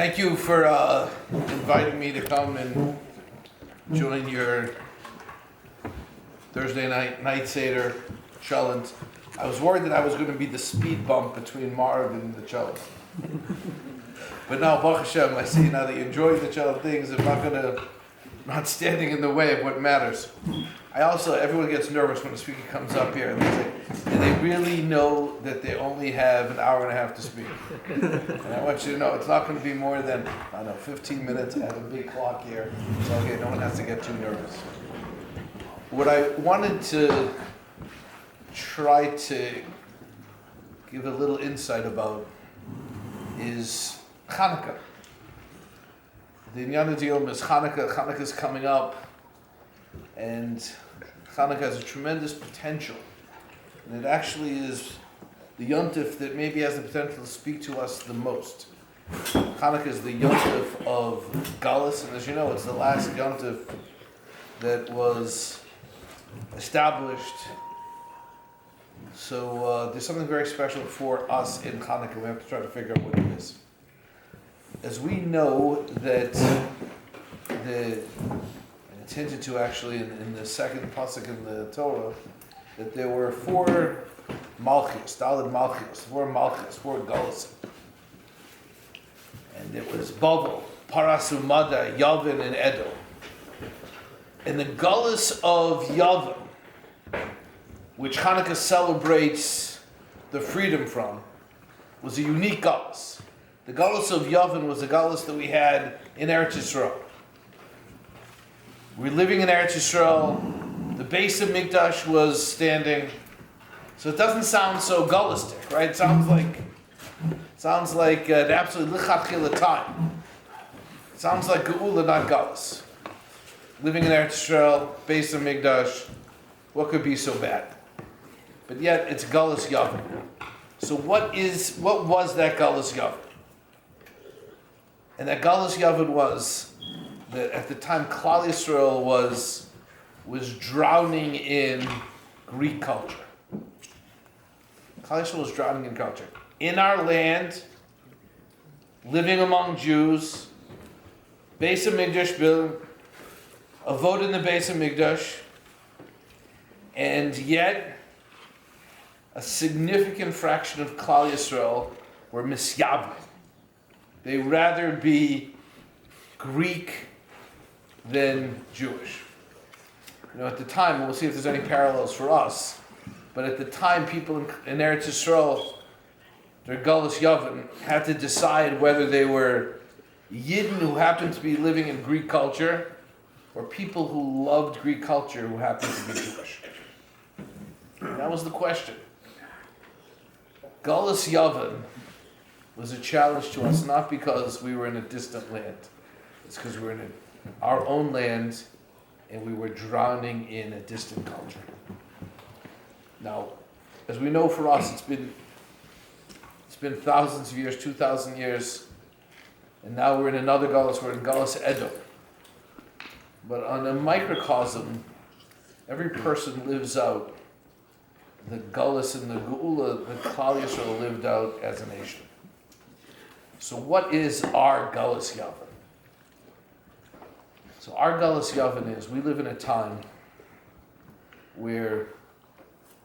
Thank you for inviting me to come and join your Thursday night Seder challenge. I was worried that I was going to be the speed bump between Marv and the challenge. But now, Baruch Hashem, I see now that you enjoy the challenge things, I'm not standing in the way of what matters. Everyone gets nervous when the speaker comes up here and they say, do they really know that they only have an hour and a half to speak? And I want you to know it's not going to be more than, 15 minutes. I have a big clock here. So okay, no one has to get too nervous. What I wanted to try to give a little insight about is Hanukkah. The Inyan Diyom is Hanukkah. Hanukkah is coming up, and Hanukkah has a tremendous potential. And it actually is the yontif that maybe has the potential to speak to us the most. Hanukkah is the yontif of Galus, and as you know, it's the last yontif that was established. So there's something very special for us in Hanukkah. We have to try to figure out what it is. As we know that and it's hinted to actually in the second pasuk in the Torah, that there were four malchus, four galus. And it was Babel, Parasumada, Yavin, and Edom. And the galus of Yavin, which Hanukkah celebrates the freedom from, was a unique galus. The galus of Yavin was a galus that we had in Eretz Yisrael. We're living in Eretz Yisrael. The base of Mikdash was standing. So it doesn't sound so galustic, right? It sounds like the absolute lichatchila time. It sounds like geula, not galus. Living in Eretz Yisrael, base of Mikdash, what could be so bad? But yet it's galus Yavin. So what was that galus Yavin? And that galus Yavin was that at the time Klal Yisrael was drowning in Greek culture. Klal Yisrael was drowning in culture. In our land, living among Jews, Beis HaMikdash building, a vote in the Beis HaMikdash, and yet a significant fraction of Klal Yisrael were misyavim. They rather be Greek than Jewish. At the time, we'll see if there's any parallels for us, but at the time, people in Eretz Yisrael, their Galus Yavin, had to decide whether they were Yidden who happened to be living in Greek culture, or people who loved Greek culture who happened to be Jewish. And that was the question. Galus Yavin was a challenge to us, not because we were in a distant land. It's because we were in our own land, and we were drowning in a distant culture. Now, as we know, for us, it's been thousands of years, 2,000 years, and now we're in another Galus. We're in Galus Edom. But on a microcosm, every person lives out the Galus and the Geula that Klal Yisrael lived out as a nation. So what is our Galus Yavin? So our Galus Yavin is, we live in a time where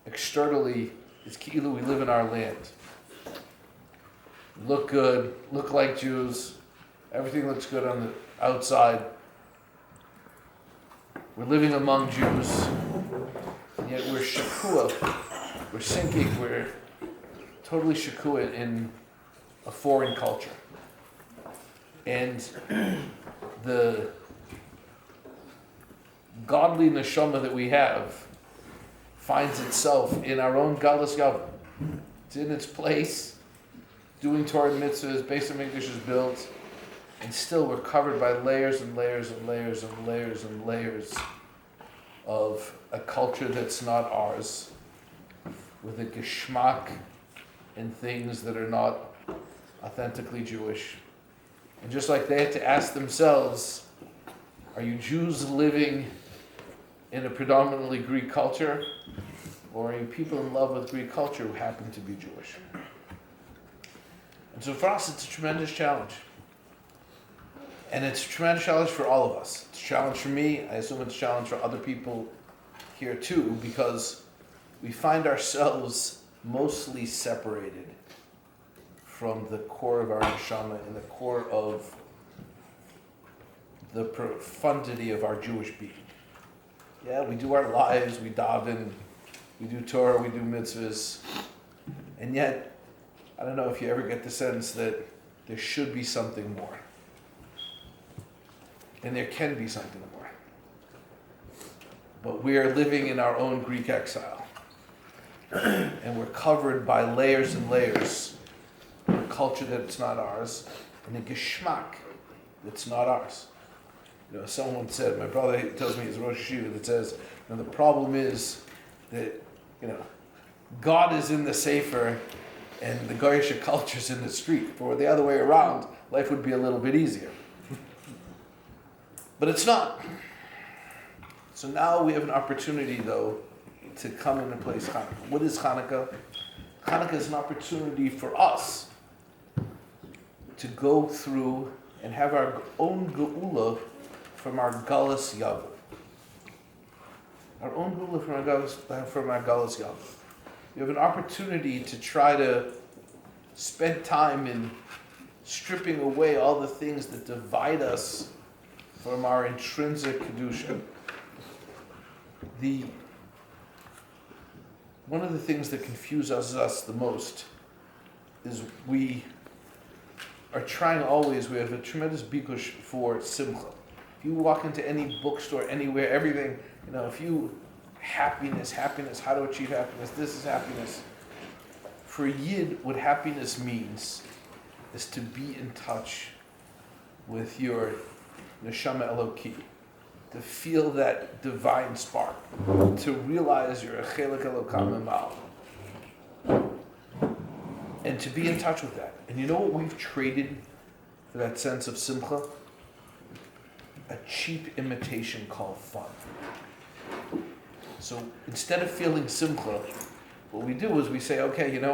externally, it's ki'ilu, we live in our land. Look good, look like Jews, everything looks good on the outside. We're living among Jews, and yet we're shakua, we're sinking, we're totally shakua in a foreign culture. And the godly neshama that we have finds itself in our own galus Yavin. It's in its place, doing Torah and mitzvahs, Beis HaMikdash is built, and still we're covered by layers and layers and layers and layers and layers of a culture that's not ours, with a geschmack in things that are not authentically Jewish. And just like they had to ask themselves, are you Jews living in a predominantly Greek culture, or are you people in love with Greek culture who happen to be Jewish? And so for us, it's a tremendous challenge. And it's a tremendous challenge for all of us. It's a challenge for me. I assume it's a challenge for other people here too, because we find ourselves mostly separated from the core of our neshama and the core of the profundity of our Jewish being. Yeah, we do our lives, we daven, we do Torah, we do mitzvahs, and yet, I don't know if you ever get the sense that there should be something more. And there can be something more. But we are living in our own Greek exile. And we're covered by layers and layers of a culture that's not ours, and a geschmack that's not ours. You know, someone said, my brother tells me he's Rosh Hashiva, that says, you know, the problem is that, you know, God is in the Sefer and the Goyish culture is in the street. If it were the other way around, life would be a little bit easier. But it's not. So now we have an opportunity, though, to come in and place Hanukkah. What is Hanukkah? Hanukkah is an opportunity for us to go through and have our own geula from our galus yavur. Our own geula from our galus yavur. We have an opportunity to try to spend time in stripping away all the things that divide us from our intrinsic kedusha. One of the things that confuses us the most is we are trying always, we have a tremendous bikush for simcha. If you walk into any bookstore, anywhere, everything, you know, if you, happiness, how to achieve happiness, this is happiness. For a Yid, what happiness means is to be in touch with your neshama Eloki, to feel that divine spark, to realize you're a chelik Elokam Emal, and to be in touch with that. And you know what we've traded for that sense of simcha? A cheap imitation called fun. So instead of feeling simcha, what we do is we say, okay, you know,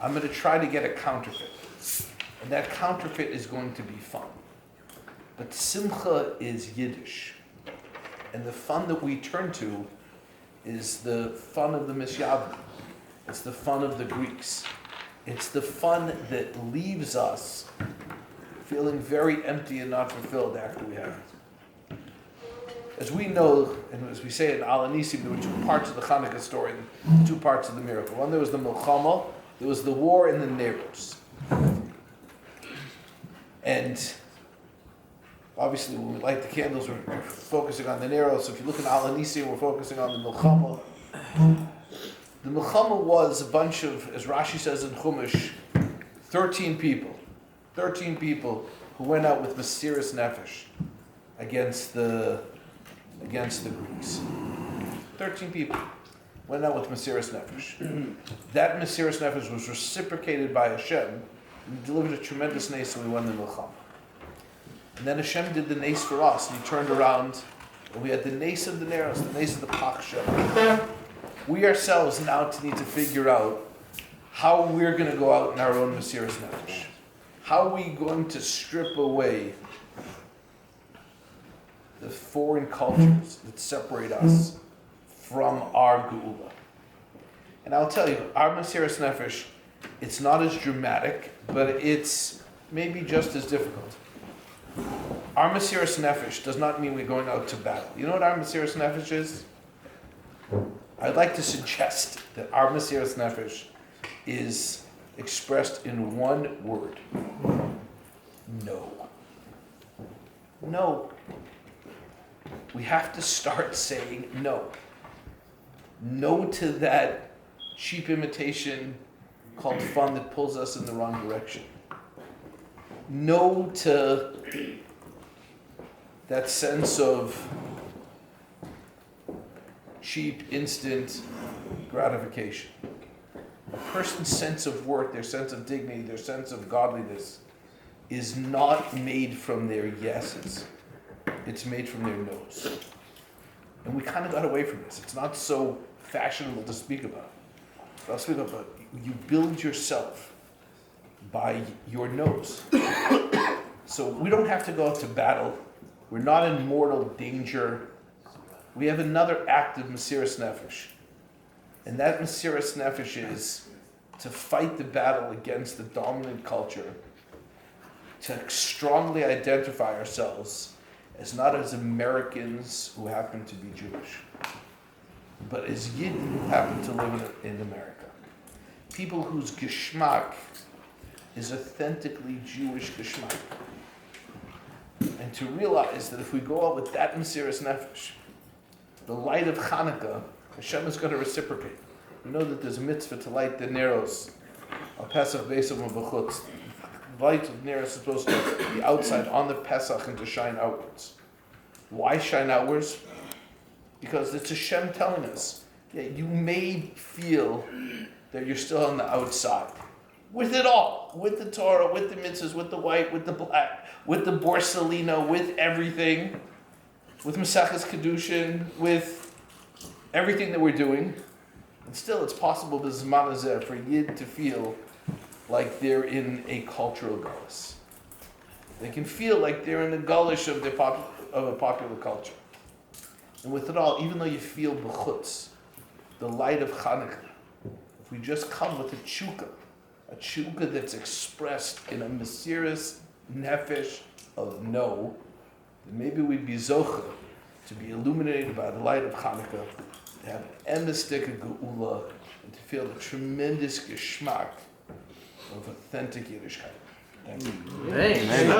I'm going to try to get a counterfeit. And that counterfeit is going to be fun. But simcha is Yiddish. And the fun that we turn to is the fun of the Misyavim. It's the fun of the Greeks. It's the fun that leaves us feeling very empty and not fulfilled after we have it. As we know, and as we say in Al Anisim, there were two parts of the Hanukkah story, two parts of the miracle. One, there was the Milchama, there was the war in the Neros. And obviously, when we light the candles, we're focusing on the Neros. So if you look at Al Anisim, we're focusing on the Milchama. The Milchama was a bunch of, as Rashi says in Chumash, 13 people. 13 people who went out with Mesiras Nefesh against the Greeks. 13 people went out with Mesiras Nefesh. That Mesiras Nefesh was reciprocated by Hashem and delivered a tremendous nace, and we won the Milchama. And then Hashem did the nace for us, and He turned around, and we had the nace of the Neros, the nace of the Pachshem. We ourselves now need to figure out how we're going to go out in our own Mesiras Nefesh. How are we going to strip away the foreign cultures that separate us from our Geula? And I'll tell you, our Mesiras Nefesh, it's not as dramatic, but it's maybe just as difficult. Our Mesiras Nefesh does not mean we're going out to battle. You know what our Mesiras Nefesh is? I'd like to suggest that our Mesiras Nefesh is expressed in one word. No. No. We have to start saying no. No to that cheap imitation called fun that pulls us in the wrong direction. No to that sense of cheap, instant gratification. A person's sense of worth, their sense of dignity, their sense of godliness is not made from their yeses. It's made from their no's. And we kind of got away from this. It's not so fashionable to speak about. But I'll speak about you build yourself by your no's. So we don't have to go out to battle. We're not in mortal danger. We have another act of Mesiras Nefesh. And that Mesiras Nefesh is to fight the battle against the dominant culture, to strongly identify ourselves as not as Americans who happen to be Jewish, but as Yidden who happen to live in America. People whose geschmack is authentically Jewish geschmack. And to realize that if we go out with that Mesiras Nefesh, the light of Hanukkah, Hashem is going to reciprocate. We know that there's a mitzvah to light the neros, al Pesach Beisav B'chutz. The light of neros is supposed to be outside on the Pesach and to shine outwards. Why shine outwards? Because it's Hashem telling us that you may feel that you're still on the outside. With it all. With the Torah, with the mitzvahs, with the white, with the black, with the Borsalino, with everything. With Maseches Kedushin, with everything that we're doing. And still it's possible b'zman hazeh for Yid to feel like they're in a cultural gullus. They can feel like they're in the gullish of a popular culture. And with it all, even though you feel b'chutz, the light of Hanukkah, if we just come with a tshuka that's expressed in a Mesiras Nefesh of no, then maybe we'd be zocha to be illuminated by the light of Hanukkah, to have an emistic geula, and to feel the tremendous geschmack of authentic Yiddishkeit. Thank you. Amen.